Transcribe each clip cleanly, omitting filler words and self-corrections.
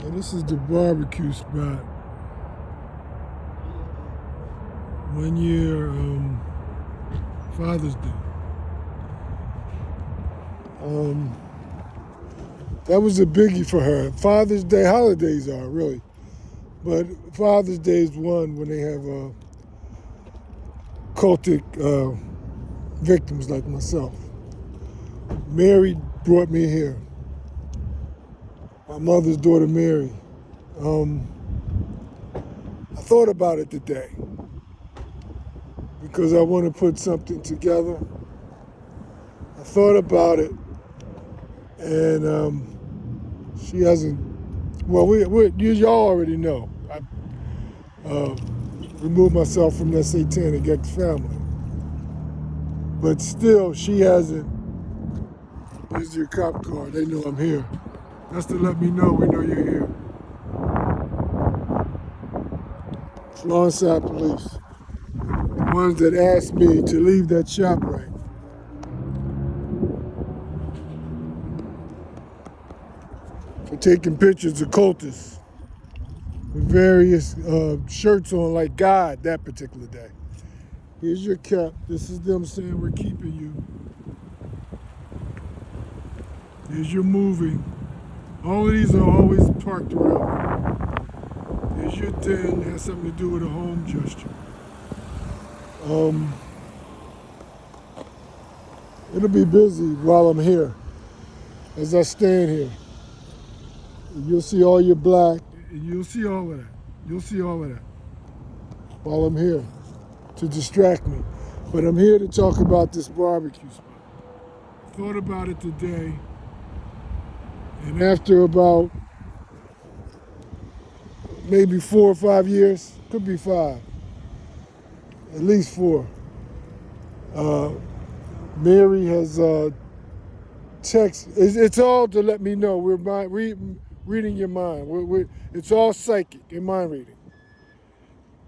So this is the barbecue spot. One year, Father's Day. That was a biggie for her. Father's Day, holidays are really, but Father's Day is one when they have cultic victims like myself. Mary brought me here. My mother's daughter, Mary. I thought about it today because I want to put something together. I thought about it, and she hasn't. Well, y'all already know. I removed myself from that satanic ex-family, but still, she hasn't. Here's your cop car. They know I'm here. That's to let me know we know you're here. Lawnside Police. The ones that asked me to leave that shop right. For taking pictures of cultists with various shirts on like God that particular day. Here's your cap. This is them saying we're keeping you. Here's your movie. All of these are always parked around. Here's your den. It has something to do with a home gesture. It'll be busy while I'm here. As I stand here, you'll see all your black. You'll see all of that. You'll see all of that while I'm here to distract me. But I'm here to talk about this barbecue spot. Thought about it today, and after about maybe 4 or 5 years, could be 5, at least 4, Mary has text. It's all to let me know we're reading your mind. It's all psychic and mind reading.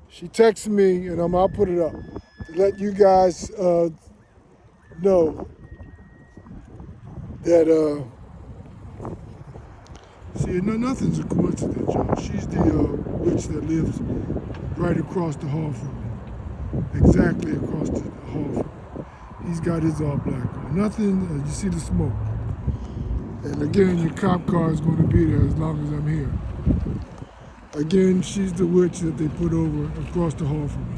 She texts me, and I'll put it up to let you guys know that. See, nothing's a coincidence, y'all. She's the witch that lives right across the hall from me, exactly across the hall from me. He's got his all black on. Nothing. You see the smoke. And again, your cop car is going to be there as long as I'm here. Again, she's the witch that they put over across the hall from me.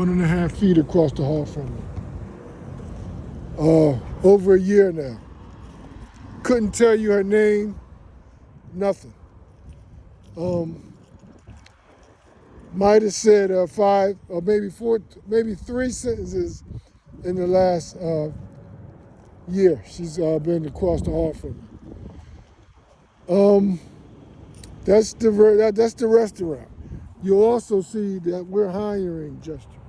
1.5 feet across the hall from me. Over a year now. Couldn't tell you her name, nothing. Might have said 5 or maybe 4, maybe 3 sentences in the last year. She's been across the hall from me. That's the restaurant. You'll also see that we're hiring gesture.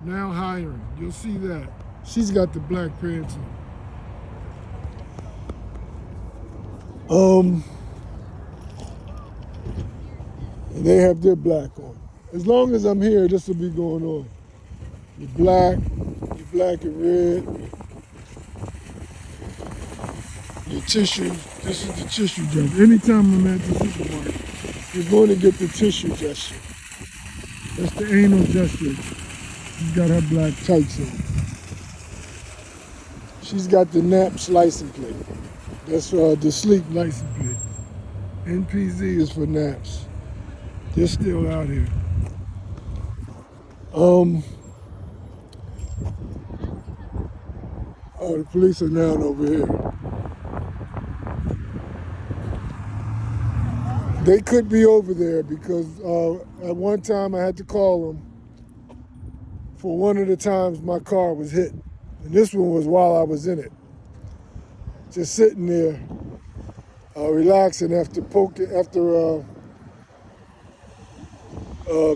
Now hiring. You'll see that. She's got the black pants on. And they have their black on. As long as I'm here, this will be going on. Your black and red. Your tissue. This is the tissue gesture. Anytime I'm at the supermarket, you're going to get the tissue gesture. That's the anal gesture. She's got her black tights on. She's got the NAPS license plate. That's the sleep license plate. NPZ is for NAPS. They're still out here. Oh, the police are now over here. They could be over there because at one time I had to call them for one of the times my car was hit. And this one was while I was in it. Just sitting there, relaxing after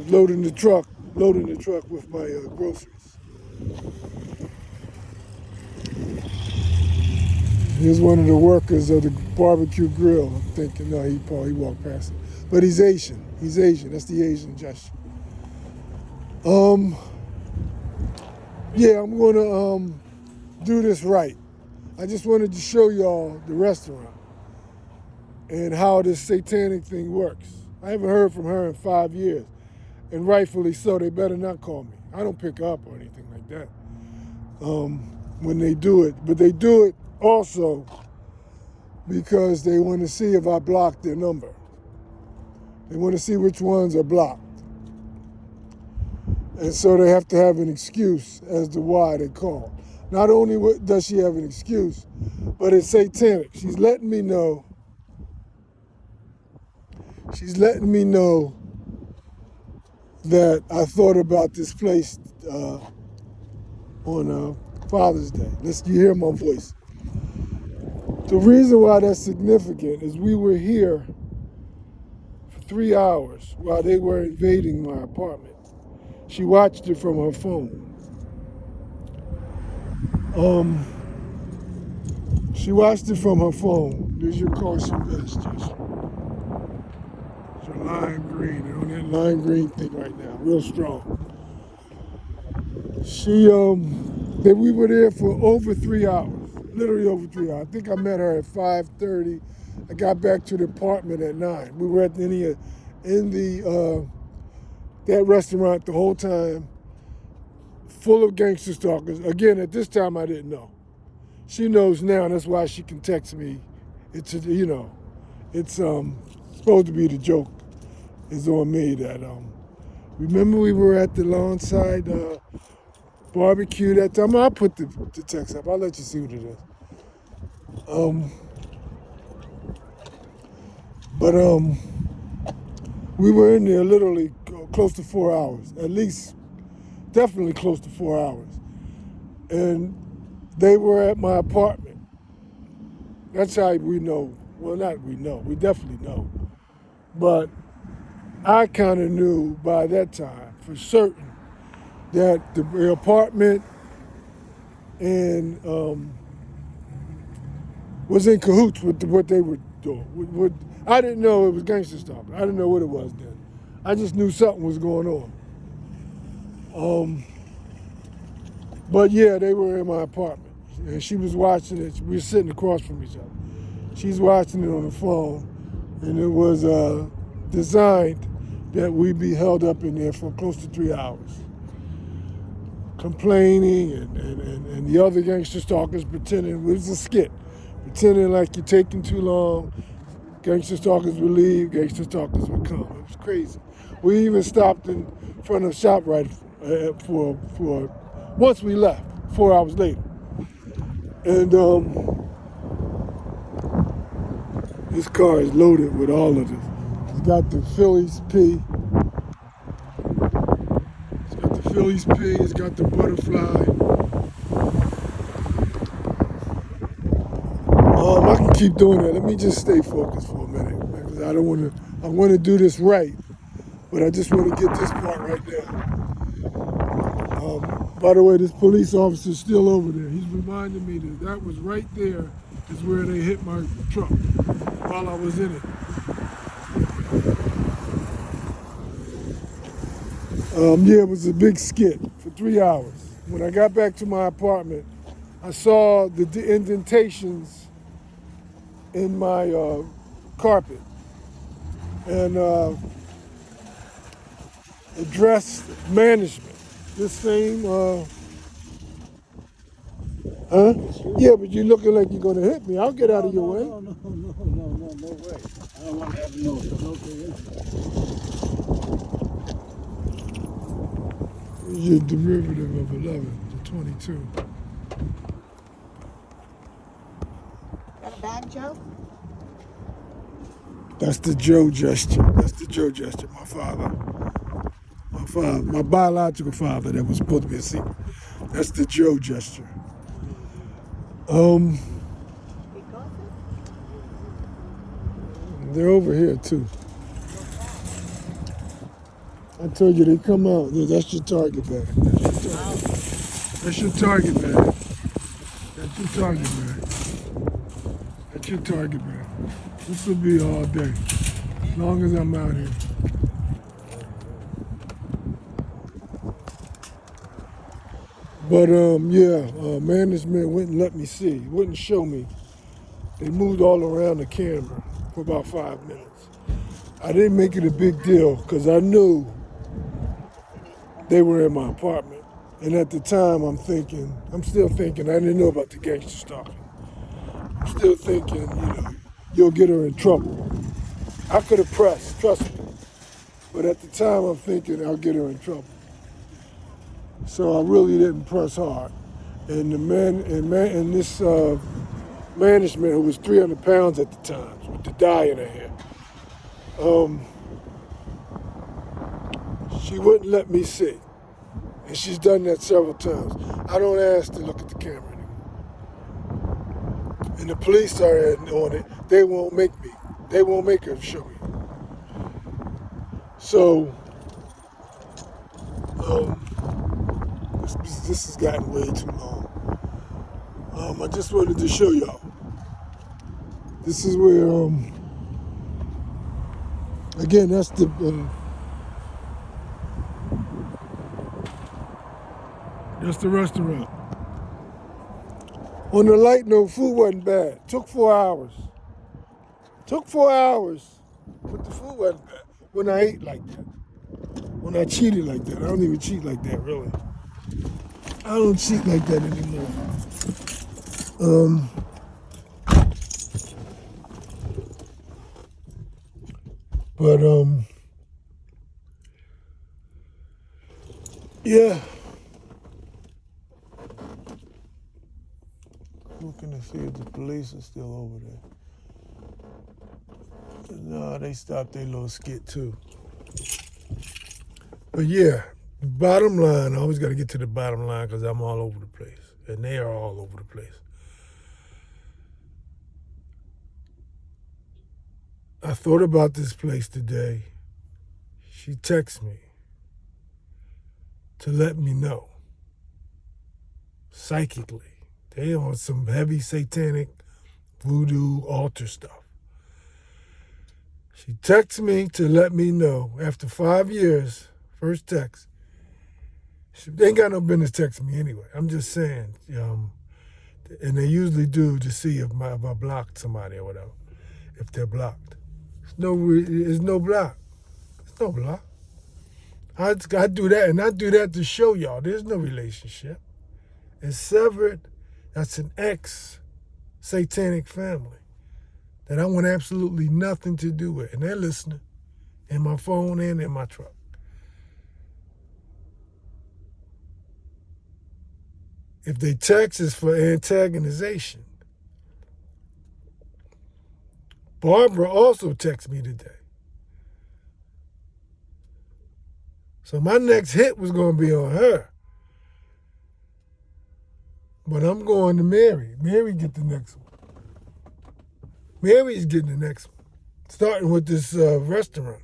loading the truck with my groceries. Here's one of the workers of the barbecue grill. I'm thinking, no, he walked past it. But he's Asian. That's the Asian gesture. Yeah, I'm gonna do this right. I just wanted to show y'all the restaurant and how this satanic thing works. I haven't heard from her in 5 years, and rightfully so. They better not call me. I don't pick up or anything like that when they do it. But they do it also because they want to see if I blocked their number. They want to see which ones are blocked. And so they have to have an excuse as to why they call. Not only does she have an excuse, but it's satanic. She's letting me know that I thought about this place on Father's Day. You hear my voice. The reason why that's significant is we were here for 3 hours while they were invading my apartment. She watched it from her phone. She watched it from her phone. There's your caution vest, Jess. It's your lime green. They're on that lime green thing right now, real strong. We were there for over 3 hours, literally over 3 hours. I think I met her at 5:30. I got back to the apartment at 9. We were in that restaurant the whole time, full of gangster stalkers. Again, at this time I didn't know. She knows now, and that's why she can text me. It's supposed to be the joke is on me that remember we were at the Lawnside barbecue that time. I'll put the text up. I'll let you see what it is. But we were in there literally close to 4 hours, at least, definitely close to 4 hours. And they were at my apartment. That's how we know. Well, not we know. We definitely know. But I kind of knew by that time for certain that the apartment and was in cahoots with what they were doing. I didn't know it was gangster stuff. I didn't know what it was then. I just knew something was going on. But yeah, they were in my apartment, and she was watching it. We were sitting across from each other. She's watching it on the phone, and it was designed that we be held up in there for close to 3 hours, complaining, and the other gangster stalkers pretending it was a skit, pretending like you're taking too long. Gangster stalkers would leave, gangster stalkers would come. It was crazy. We even stopped in front of ShopRite for once we left, 4 hours later. And this car is loaded with all of this. It's got the Phillies P. It's got the butterfly. I can keep doing that. Let me just stay focused for a minute, because I want to do this right, but I just want to get this part right now. By the way, this police officer is still over there. He's reminding me that was right there is where they hit my truck while I was in it. Yeah, it was a big skit for 3 hours. When I got back to my apartment, I saw the indentations in my carpet and addressed management. This same, Yeah, but you're looking like you're gonna hit me. I'll get out of your way. No way. I don't want to have no It's your derivative of 11 to 22. That a bad joke? That's the Joe gesture. My biological father that was supposed to be a secret. That's the Joe gesture. They're over here too. I told you they come out. That's your target bag. That's your target bag. This will be all day, as long as I'm out here. But management wouldn't let me see, wouldn't show me. They moved all around the camera for about 5 minutes. I didn't make it a big deal because I knew they were in my apartment. And at the time, I'm still thinking, I didn't know about the gangster stalking. I'm still thinking, you'll get her in trouble. I could have pressed, trust me. But at the time, I'm thinking I'll get her in trouble. So I really didn't press hard. And this management, who was 300 pounds at the time, with the dye in her hair, she wouldn't let me see. And she's done that several times. I don't ask to look at the camera anymore. And the police are on it. They won't make me. They won't make her show me. So, this has gotten way too long. I just wanted to show y'all. This is where, again, that's the restaurant. On the light note, food wasn't bad. Took 4 hours. But the food wasn't bad. When I ate like that. When I cheated like that. I don't even cheat like that, really. I don't cheat like that anymore. Yeah. Looking to see if the police are still over there. No, they stopped their little skit too. But yeah, the bottom line, I always got to get to the bottom line because I'm all over the place. And they are all over the place. I thought about this place today. She texted me to let me know, psychically. They on some heavy satanic voodoo altar stuff. She texted me to let me know after 5 years, first text. They ain't got no business texting me anyway. I'm just saying, and they usually do to see if I blocked somebody or whatever, if they're blocked. There's no block. There's no block. I do that, and I do that to show y'all there's no relationship. It's severed. That's an ex-satanic family that I want absolutely nothing to do with. And they're listening in my phone and in my truck. If they text, it's for antagonization. Barbara also texted me today. So my next hit was going to be on her. But I'm going to Mary. Mary get the next one. Mary's getting the next one. Starting with this restaurant.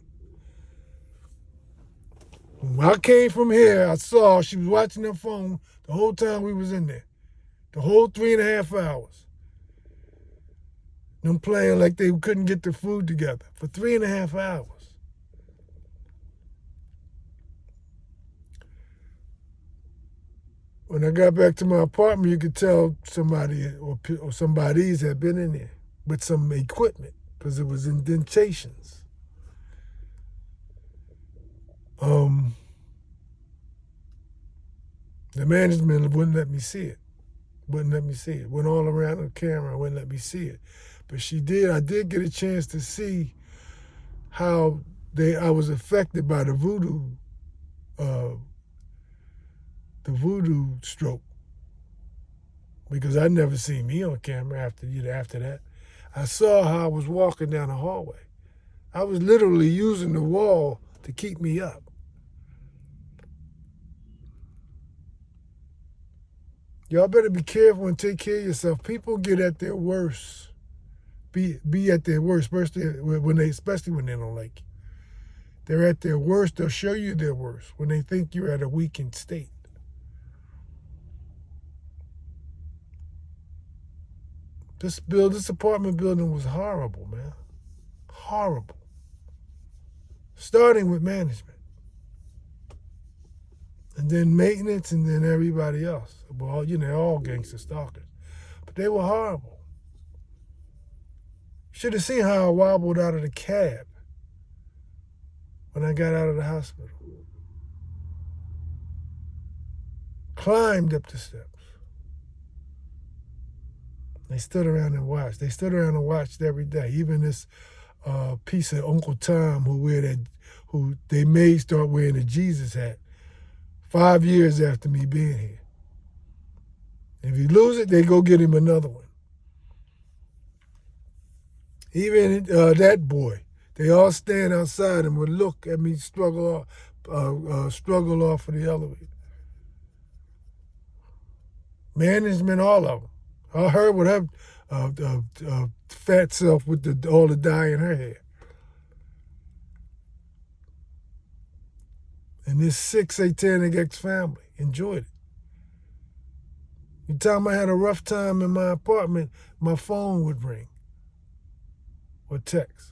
When I came from here, I saw she was watching her phone the whole time we was in there. The whole 3.5 hours. Them playing like they couldn't get the food together for 3.5 hours. When I got back to my apartment, you could tell somebody or somebody's had been in there with some equipment because it was indentations. The management wouldn't let me see it. Went all around the camera, wouldn't let me see it. But I did get a chance to see how I was affected by the voodoo stroke. Because I'd never seen me on camera after that. I saw how I was walking down the hallway. I was literally using the wall to keep me up. Y'all better be careful and take care of yourself. People get at their worst. Be at their worst, especially when they don't like you. They're at their worst. They'll show you their worst when they think you're at a weakened state. This apartment building was horrible, man. Horrible. Starting with management. And then maintenance, and then everybody else. Well, you know, all gangster stalkers. But they were horrible. Should have seen how I wobbled out of the cab when I got out of the hospital. Climbed up the steps. They stood around and watched. They stood around and watched every day. Even this piece of Uncle Tom who they made start wearing a Jesus hat 5 years after me being here. If he lose it, they go get him another one. Even that boy, they all stand outside and would look at me struggle off of the elevator. Management, all of them. I heard with her fat self with all the dye in her hair. And this sick satanic ex-family enjoyed it. Every time I had a rough time in my apartment, my phone would ring or text.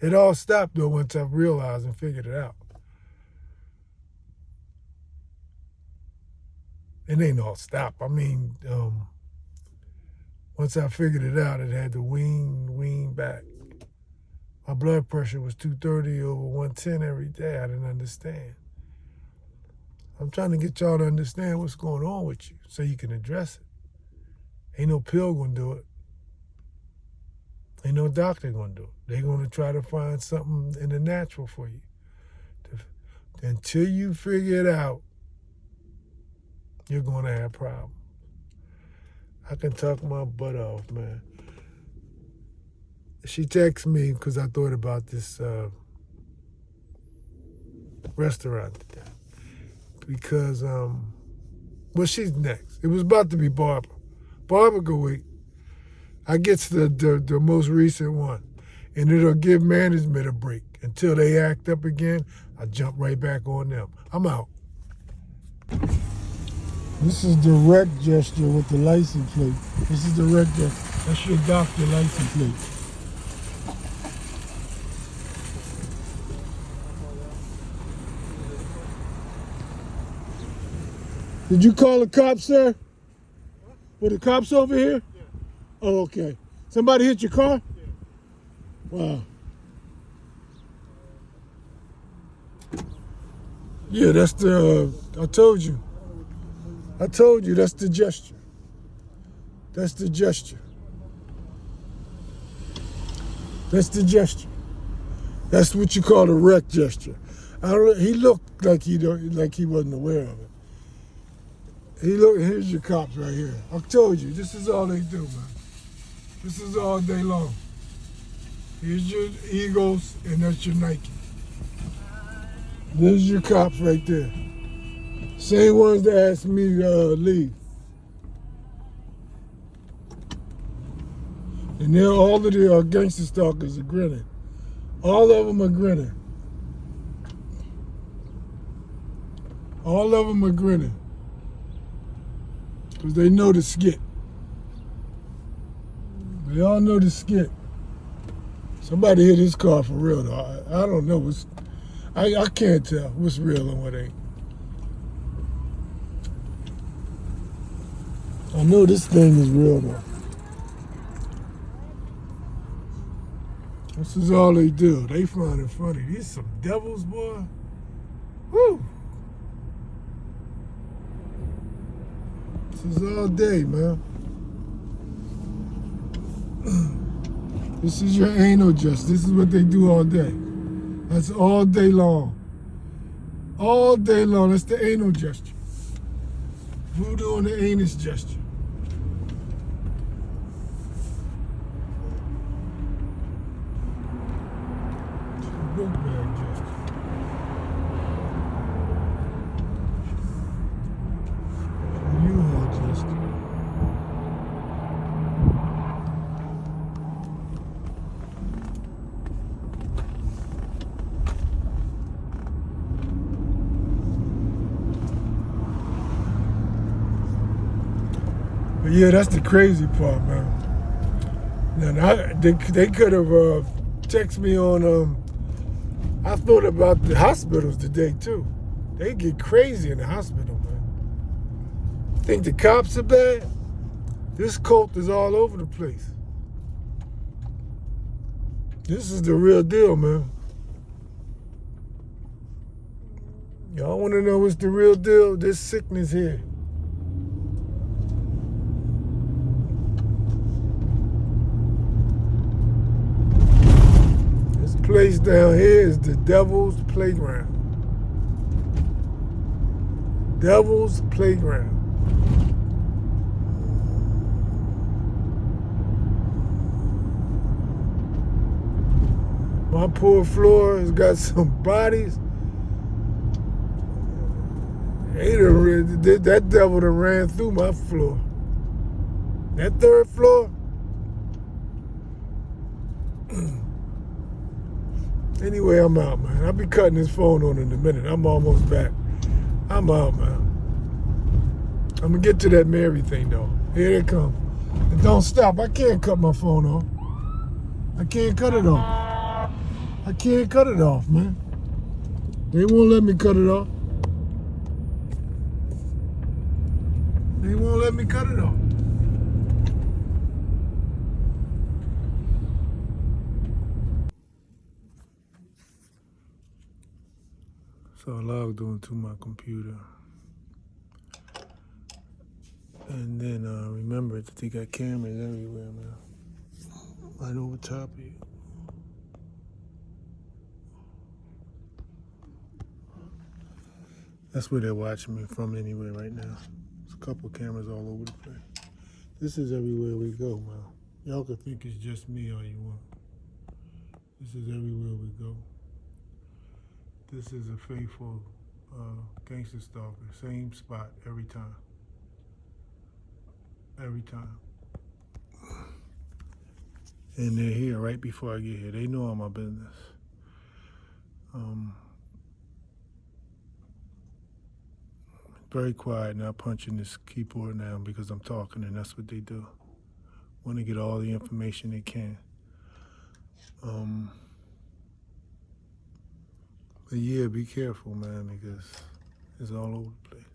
It all stopped though once I realized and figured it out. It ain't all stop. I mean, once I figured it out, it had to wean back. My blood pressure was 230 over 110 every day. I didn't understand. I'm trying to get y'all to understand what's going on with you so you can address it. Ain't no pill gonna do it. Ain't no doctor gonna do it. They're gonna try to find something in the natural for you. Until you figure it out, you're gonna have problems. I can talk my butt off, man. She texted me because I thought about this restaurant today. Because, well, she's next. It was about to be Barbara. Barbara go wait. I get to the most recent one. And it'll give management a break. Until they act up again, I jump right back on them. I'm out. This is the wreck gesture with the license plate. This is the wreck gesture. That's your doctor license plate. Did you call the cops, sir? Were the cops over here? Yeah. Oh, okay. Somebody hit your car? Yeah. Wow. Yeah, that's the, I told you, that's the gesture. That's the gesture. That's the gesture. That's what you call a wreck gesture. He looked like he wasn't aware of it. Here's your cops right here. I told you, this is all they do, man. This is all day long. Here's your Eagles, and that's your Nike. There's your cops right there. Same ones that asked me to leave. And then all of the gangster stalkers are grinning. All of them are grinning. All of them are grinning. Because they know the skit. They all know the skit. Somebody hit his car for real though. I don't know. I can't tell what's real and what ain't. I know this thing is real though. This is all they do. They find it funny. These some devils, boy. Woo! This is all day, man. This is your anal gesture. This is what they do all day. That's all day long. All day long. That's the anal gesture. Voodoo and the anus gesture. Book bag gesture. U-Haul gesture. But yeah, that's the crazy part, man. Now, they could have texted me on, I thought about the hospitals today too. They get crazy in the hospital, man. Think the cops are bad? This cult is all over the place. This is the real deal, man. Y'all want to know what's the real deal? This sickness here. This place down here is the devil's playground. Devil's playground. My poor floor has got some bodies. That devil that ran through my floor. That third floor. Anyway, I'm out, man. I'll be cutting this phone on in a minute. I'm almost back. I'm out, man. I'm gonna get to that Mary thing, though. Here they come. And don't stop. I can't cut my phone off. I can't cut it off. I can't cut it off, man. They won't let me cut it off. They won't let me cut it off. So I logged onto my computer. And then remember that they got cameras everywhere, man. Right over top of you. That's where they're watching me from anyway right now. There's a couple cameras all over the place. This is everywhere we go, man. Y'all can think it's just me all you want. This is everywhere we go. This is a faithful gangster stalker. Same spot every time. Every time. And they're here right before I get here. They know all my business. Very quiet, not punching this keyboard now because I'm talking, and that's what they do. Want to get all the information they can. But yeah, be careful, man, because it's all over the place.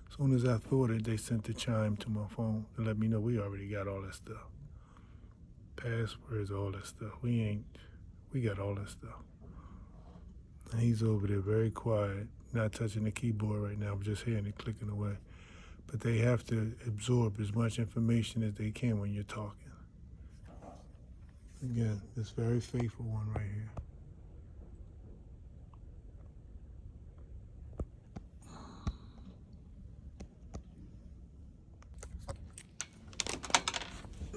As soon as I thought it, they sent the chime to my phone to let me know we already got all that stuff. Passwords, all that stuff. We got all that stuff. And he's over there very quiet, not touching the keyboard right now, but just hearing it clicking away. But they have to absorb as much information as they can when you're talking. Again, this very faithful one right here.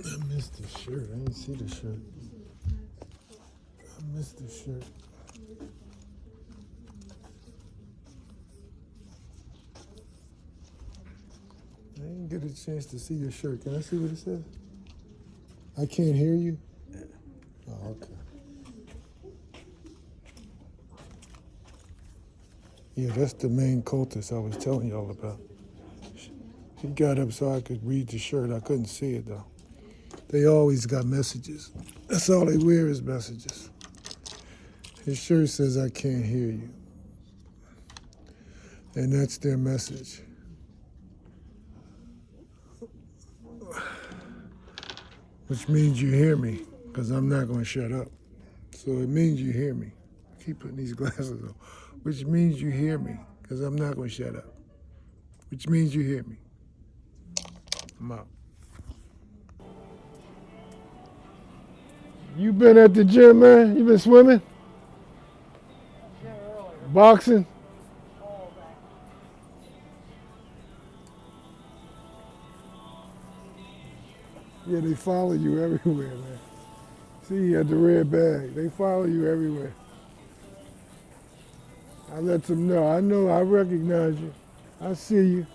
I missed the shirt. I didn't see the shirt. I missed the shirt. I didn't get a chance to see your shirt. Can I see what it says? I can't hear you? Oh, okay. Yeah, that's the main cultist I was telling y'all about. He got up so I could read the shirt. I couldn't see it, though. They always got messages. That's all they wear is messages. His shirt says, I can't hear you. And that's their message. Which means you hear me, because I'm not going to shut up. So it means you hear me. I keep putting these glasses on. Which means you hear me, because I'm not going to shut up. Which means you hear me. I'm out. You been at the gym, man? You been swimming? Boxing? Yeah, they follow you everywhere, man. See, you had the red bag. They follow you everywhere. I let them know. I recognize you. I see you.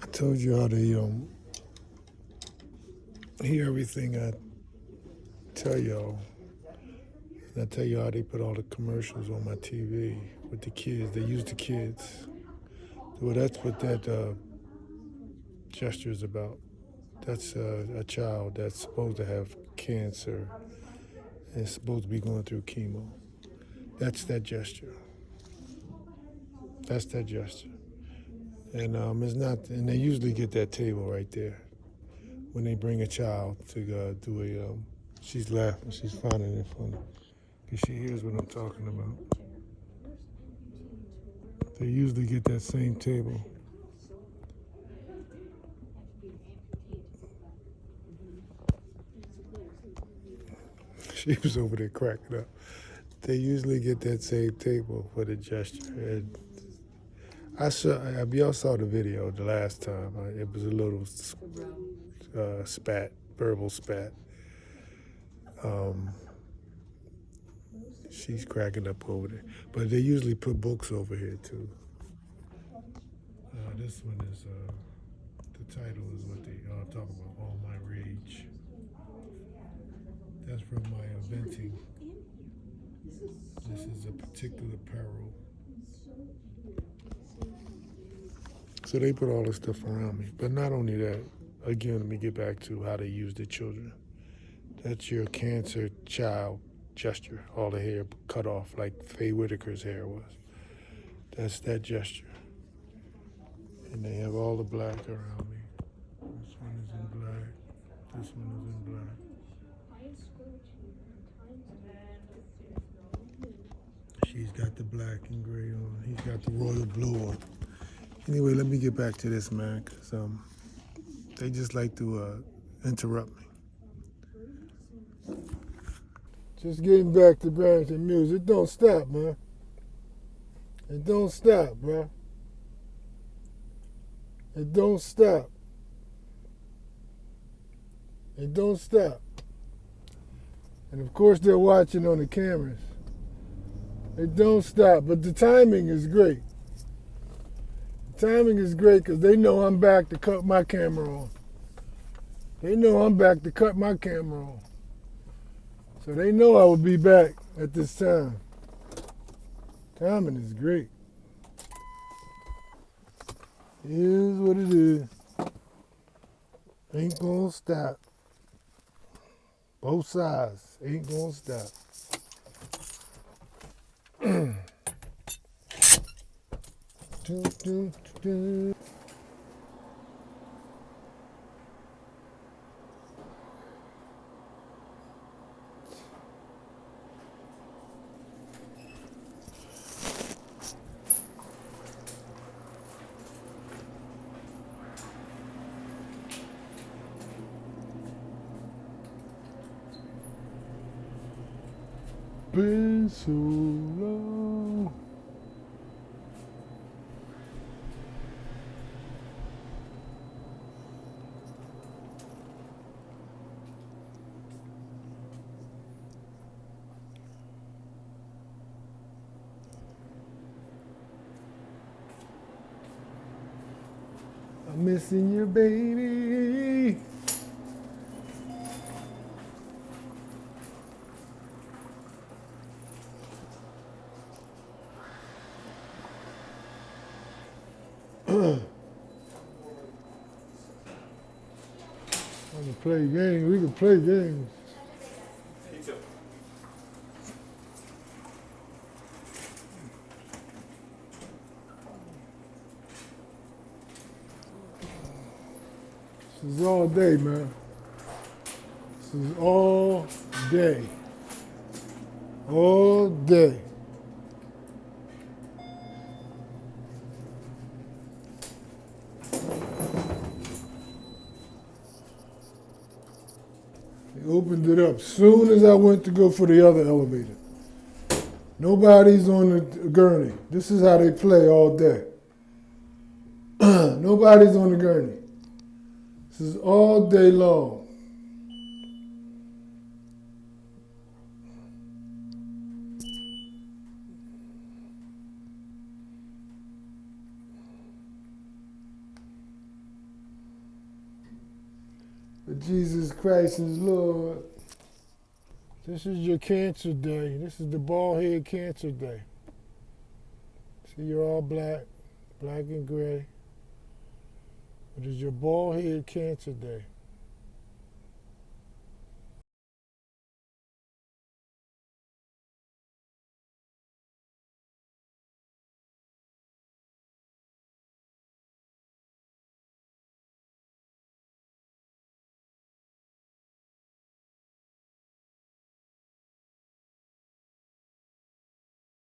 I told you how they hear everything I tell y'all. And I tell you how they put all the commercials on my TV with the kids. They use the kids. Well, that's what that gesture is about. That's a child that's supposed to have cancer and is supposed to be going through chemo. That's that gesture. That's that gesture. And it's not, and they usually get that table right there when they bring a child to do a, she's laughing, she's finding it funny. Because she hears what I'm talking about. They usually get that same table. She was over there cracking up. They usually get that same table for the gesture. And y'all saw the video the last time. It was a little spat, verbal spat. She's cracking up over there. But they usually put books over here too. This one is, the title is what they talk about, All My Rage. That's from my venting. This is a particular peril. So they put all this stuff around me. But not only that, again, let me get back to how they use the children. That's your cancer child gesture, all the hair cut off like Faye Whitaker's hair was. That's that gesture. And they have all the black around me. This one is in black. This one is in black. She's got the black and gray on. He's got the royal blue on. Anyway, let me get back to this, man, because they just like to interrupt me. Just getting back to Barrington Music. It don't stop, man. It don't stop, bro. It don't stop. It don't stop. And of course they're watching on the cameras. It don't stop, but the timing is great. The timing is great because they know I'm back to cut my camera on. They know I'm back to cut my camera on. So they know I will be back at this time. Timing is great. It is what it is. Ain't gonna stop. Both sides ain't gonna stop. do, do, do. Been so long. I'm missing you, baby. I can play games. We can play games. This is all day, man. This is all day. All day. They opened it up soon as I went to go for the other elevator. Nobody's on the gurney. This is how they play all day. Nobody's on the gurney. This is all day long. But Jesus Christ is Lord. This is your cancer day. This is the bald head cancer day. See, you're all black and gray. It is your bald head cancer day.